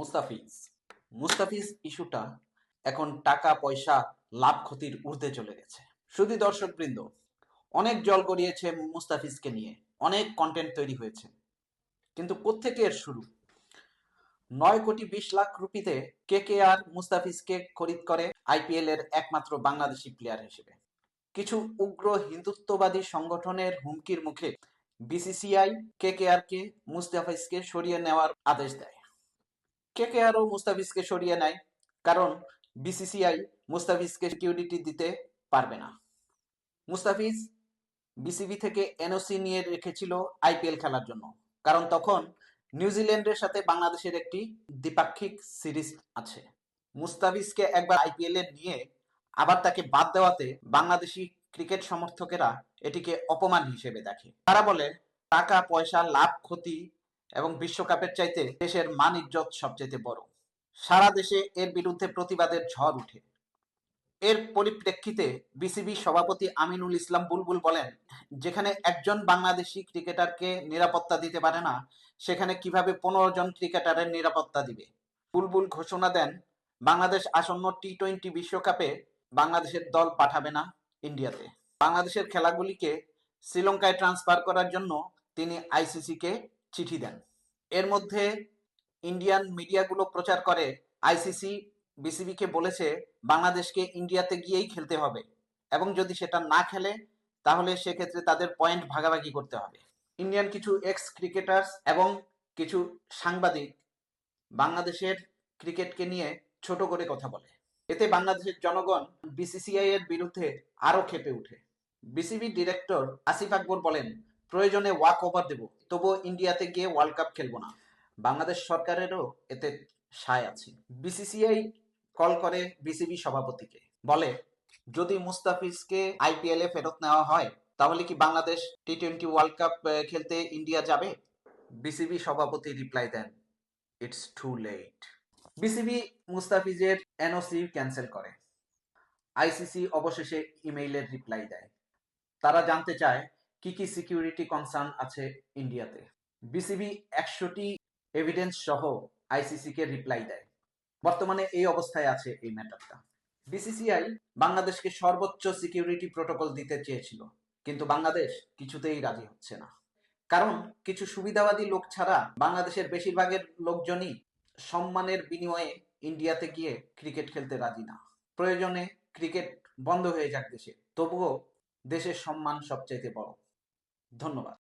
মুস্তাফিজ মুস্তাফিজ ইস্যুটা এখন টাকা পয়সা লাভ ক্ষতির ঊর্ধ্বে চলে গেছে। শুধু দর্শকবৃন্দ, অনেক জল গড়িয়েছে মুস্তাফিজকে নিয়ে, অনেক কন্টেন্ট তৈরি হয়েছে, কিন্তু কোত্থেকে এর শুরু? 9,20,00,000 রুপিতে KKR মুস্তাফিজকে খরিদ করে IPL এর একমাত্র বাংলাদেশি প্লেয়ার হিসেবে। কিছু উগ্র হিন্দুত্ববাদী সংগঠনের হুমকির মুখে BCCI KKR কে মুস্তাফিজকে সরিয়ে নেওয়ার আদেশ দেয়। KKRও মুস্তাফিজকে সরিয়ে নেয়, কারণ BCCI মুস্তাফিজকে সিকিউরিটি দিতে পারবে না। মুস্তাফিজ BCB থেকে NOC নিয়ে রেখেছিল IPL খেলার জন্য, কারণ তখন নিউজিল্যান্ডের সাথে বাংলাদেশের একটি দ্বিপাক্ষিক সিরিজ আছে। মুস্তাফিজকে একবার IPL এ নিয়ে আবার তাকে বাদ দেওয়াতে বাংলাদেশি ক্রিকেট সমর্থকেরা এটিকে অপমান হিসেবে দেখে। তারা বলে, টাকা পয়সা লাভ ক্ষতি এবং বিশ্বকাপের চাইতে দেশের মান ইজ্জত সবচেয়ে বড়। সারা দেশে এর বিরুদ্ধে প্রতিবাদের ঝড় উঠে। এর পরিপ্রেক্ষিতে বিসিবি সভাপতি আমিনুল ইসলাম বুলবুল বলেন, যেখানে একজন বাংলাদেশি ক্রিকেটারকে নিরাপত্তা দিতে পারে না, সেখানে কিভাবে 15 জন ক্রিকেটারের নিরাপত্তা দিবে? বুলবুল ঘোষণা দেন, বাংলাদেশ আসন্ন T20 বিশ্বকাপে বাংলাদেশের দল পাঠাবে না ইন্ডিয়াতে। বাংলাদেশের খেলাগুলিকে শ্রীলঙ্কায় ট্রান্সফার করার জন্য তিনি ICC-কে চিঠি দেন। এর মধ্যে ইন্ডিয়ান মিডিয়াগুলো প্রচার করে ICC বিসিবিকে বলেছে বাংলাদেশকে ইন্ডিয়াতে গিয়েই খেলতে হবে, এবং যদি সেটা না খেলে তাহলে সেক্ষেত্রে তাদের পয়েন্ট ভাগাভাগি করতে হবে। ইন্ডিয়ান কিছু এক্স ক্রিকেটার্স এবং কিছু সাংবাদিক বাংলাদেশের ক্রিকেটকে নিয়ে ছোট করে কথা বলে। এতে বাংলাদেশের জনগণ BCCI এর বিরুদ্ধে আরো ক্ষেপে ওঠে। বিসিবি ডিরেক্টর আসিফ আকবর বলেন, প্রয়োজনে ওয়াক ওভার দেব, তবুও ইন্ডিয়াতে গিয়ে ওয়ার্ল্ড কাপ খেলবো না। বাংলাদেশ সরকারেরও এতে সায় আছে। BCCI কল করে বিসিবি সভাপতিকে, বলে, যদি মুস্তাফিজকে IPL এ ফেরত নেওয়া হয় তাহলে কি বাংলাদেশ T20 ওয়ার্ল্ড কাপ খেলতে ইন্ডিয়া যাবে? বিসিবি সভাপতি রিপ্লাই দেন, ইটস টু লেট। বিসিবি মুস্তাফিজের NOC ক্যান্সেল করে। ICC অবশেষে ইমেইলের রিপ্লাই দেয়। তারা জানতে চায় কি কি সিকিউরিটি কনসার্ন আছে ইন্ডিয়াতে। বিসিবি 100টি এভিডেন্স সহ ICC-কে রিপ্লাই দেয়। বর্তমানে এই অবস্থায় আছে এই ম্যাটারটা। BCCI বাংলাদেশকে সর্বোচ্চ সিকিউরিটি প্রোটোকল দিতে চেয়েছিল, কিন্তু বাংলাদেশ কিছুতেই রাজি হচ্ছে না। কারণ কিছু সুবিধাবাদী লোক ছাড়া বাংলাদেশের বেশিরভাগের লোকজনই সম্মানের বিনিময়ে ইন্ডিয়াতে গিয়ে ক্রিকেট খেলতে রাজি না। প্রয়োজনে ক্রিকেট বন্ধ হয়ে যাক দেশে, তবুও দেশের সম্মান সবচাইতে বড়। ধন্যবাদ।